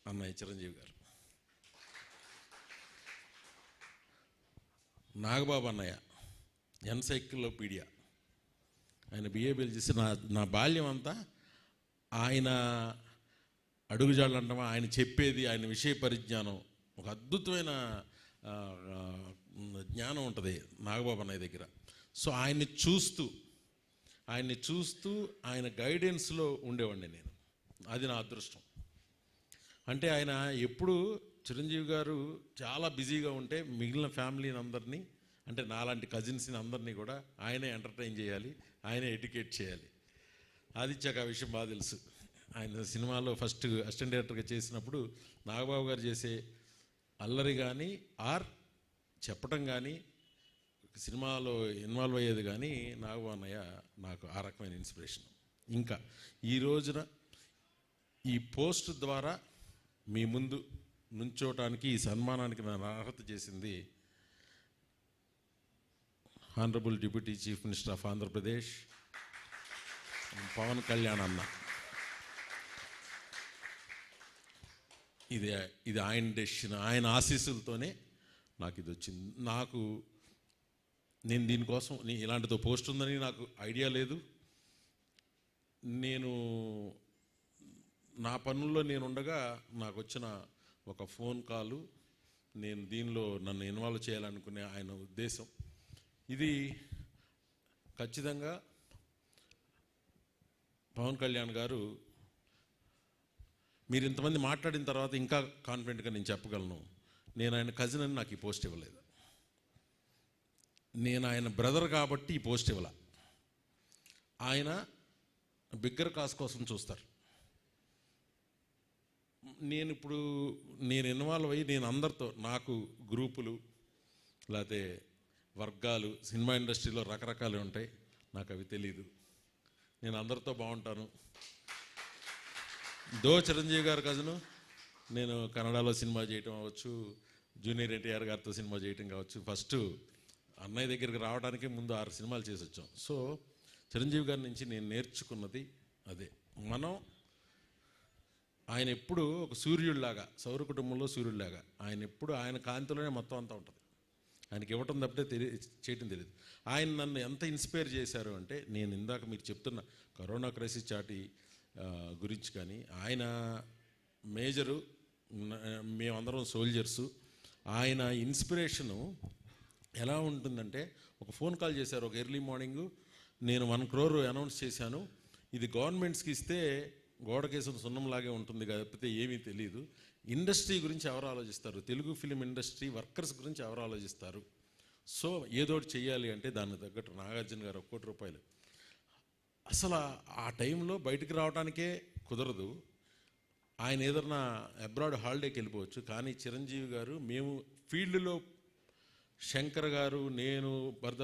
అన్నయ్య చిరంజీవి గారు, నాగబాబు అన్నయ్య ఎన్సైక్లోపీడియా, ఆయన బిఏబిఎల్ చేసి నా బాల్యం అంతా ఆయన అడుగుజాడలు అంటామా, ఆయన చెప్పేది, ఆయన విషయ పరిజ్ఞానం, ఒక అద్భుతమైన జ్ఞానం ఉంటుంది నాగబాబు అన్నయ్య దగ్గర. సో ఆయన్ని చూస్తూ ఆయన గైడెన్స్లో ఉండేవాడిని నేను. అది నా అదృష్టం. అంటే ఆయన ఎప్పుడు చిరంజీవి గారు చాలా బిజీగా ఉంటే మిగిలిన ఫ్యామిలీని అందరినీ, అంటే నాలాంటి కజిన్స్ని అందరినీ కూడా ఆయనే ఎంటర్టైన్ చేయాలి, ఆయనే ఎడ్యుకేట్ చేయాలి. ఆదిత్యకు ఆ విషయం బాగా తెలుసు. ఆయన సినిమాలో ఫస్ట్ అసిస్టెంట్ డైరెక్టర్గా చేసినప్పుడు నాగబాబు గారు చేసే అల్లరి కానీ చెప్పటం కానీ సినిమాలో ఇన్వాల్వ్ అయ్యేది కానీ నాగబాబు అన్నయ్య నాకు ఆ రకమైన ఇన్స్పిరేషన్. ఇంకా ఈ రోజున ఈ పోస్ట్ ద్వారా మీ ముందు నుంచోటానికి, ఈ సన్మానానికి నన్ను అర్హత చేసింది honourable deputy chief minister of Andhra Pradesh Pawan Kalyan అన్న. ఇది ఆయన డెసిషన్, ఆయన ఆశీస్సులతోనే నాకు ఇది వచ్చింది. నేను దీనికోసం ఇలాంటిదో పోస్ట్ ఉందని నాకు ఐడియా లేదు. నేను నా పనుల్లో నేను ఉండగా నాకు వచ్చిన ఒక ఫోన్ కాలు, నేను దీనిలో నన్ను ఇన్వాల్వ్ చేయాలనుకునే ఆయన ఉద్దేశం. ఇది ఖచ్చితంగా పవన్ కళ్యాణ్ గారు, మీరు ఇంతమంది మాట్లాడిన తర్వాత ఇంకా కాన్ఫిడెంట్గా నేను చెప్పగలను, నేను ఆయన కజిన్ అని నాకు ఈ పోస్ట్ ఇవ్వలేదు. నేను ఆయన బ్రదర్ కాబట్టి ఈ పోస్ట్ ఇవ్వాల. ఆయన బిగ్గర్ కాజ్ కోసం చూస్తారు. నేను ఇన్వాల్వ్ అయ్యి నేను అందరితో, నాకు గ్రూపులు లేకపోతే వర్గాలు సినిమా ఇండస్ట్రీలో రకరకాలు ఉంటాయి, నాకు అవి తెలీదు. నేను అందరితో బాగుంటాను. చిరంజీవి గారు కజను, నేను కన్నడలో సినిమా చేయటం అవ్వచ్చు, జూనియర్ ఎన్టీఆర్ గారితో సినిమా చేయటం కావచ్చు. ఫస్ట్ అన్నయ్య దగ్గరికి రావడానికి ముందు 6 సినిమాలు చేసి వచ్చాం. సో చిరంజీవి గారి నుంచి నేను నేర్చుకున్నది అదే. ఆయన ఎప్పుడు ఒక సూర్యుడిలాగా, సౌర కుటుంబంలో సూర్యుడిలాగా, ఆయన ఎప్పుడు ఆయన కాంతిలోనే మొత్తం అంతా ఉంటుంది. ఆయనకి ఇవ్వటం తప్పితే చేయటం తెలియదు. ఆయన నన్ను ఎంత ఇన్స్పైర్ చేశారు అంటే, నేను ఇందాక మీరు చెప్తున్న కరోనా క్రైసిస్ చాటి గురించి కానీ, ఆయన మేజరు, మేమందరం సోల్జర్సు. ఆయన ఇన్స్పిరేషను ఎలా ఉంటుందంటే, ఒక ఫోన్ కాల్ చేశారు ఒక ఎర్లీ మార్నింగు, నేను 1 crore అనౌన్స్ చేశాను, ఇది గవర్నమెంట్స్కి ఇస్తే గోడకేసిన సున్నంలాగే ఉంటుంది కాకపోతే ఏమీ తెలియదు, ఇండస్ట్రీ గురించి ఎవరు ఆలోచిస్తారు, తెలుగు ఫిలిం ఇండస్ట్రీ వర్కర్స్ గురించి ఎవరు ఆలోచిస్తారు, సో ఏదోటి చెయ్యాలి అంటే దానికి తగ్గట్టు నాగార్జున గారు 1 కోటి రూపాయలు. అసలు ఆ టైంలో బయటికి రావడానికే కుదరదు. ఆయన ఏదన్నా అబ్రాడ్ హాలిడేకి వెళ్ళిపోవచ్చు, కానీ చిరంజీవి గారు, మేము ఫీల్డ్లో శంకర్ గారు, నేను, భరత,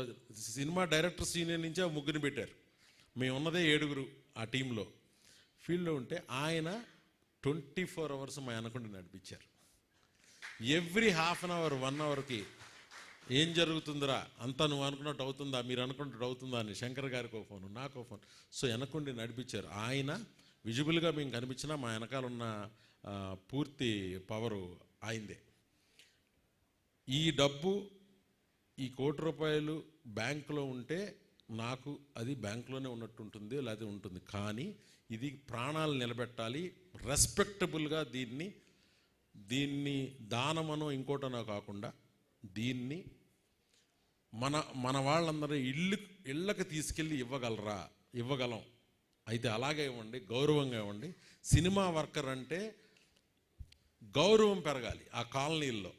సినిమా డైరెక్టర్స్ యూనియన్ నుంచి 3 పెట్టారు, మేము ఉన్నదే 7 ఆ టీంలో. ఫీల్డ్లో ఉంటే ఆయన 24 hours మా అనకుండా నడిపించారు. ఎవ్రీ ½ an hour 1 hourకి ఏం జరుగుతుందిరా, అంతా నువ్వు అనుకున్నట్టు అవుతుందా, మీరు అనుకున్నట్టు అవుతుందా అని శంకర్ గారికి ఒక ఫోను, నాకు ఒక ఫోన్. సో వెనకుండి నడిపించారు. ఆయన విజిబుల్గా మేము కనిపించినా మా వెనకాల ఉన్న పూర్తి పవరు ఆయనదే. ఈ డబ్బు, ఈ 1 కోటి రూపాయలు బ్యాంకులో ఉంటే నాకు అది బ్యాంకులోనే ఉన్నట్టు ఉంటుంది, లేకపోతే ఉంటుంది. కానీ ఇది ప్రాణాలు నిలబెట్టాలి, రెస్పెక్టబుల్గా దీన్ని దానమనో ఇంకోటనో కాకుండా దీన్ని మన వాళ్ళందరూ ఇళ్ళకి తీసుకెళ్ళి ఇవ్వగలం. అయితే అలాగే ఇవ్వండి, గౌరవంగా ఇవ్వండి. సినిమా వర్కర్ అంటే గౌరవం పెరగాలి ఆ కాలనీల్లో.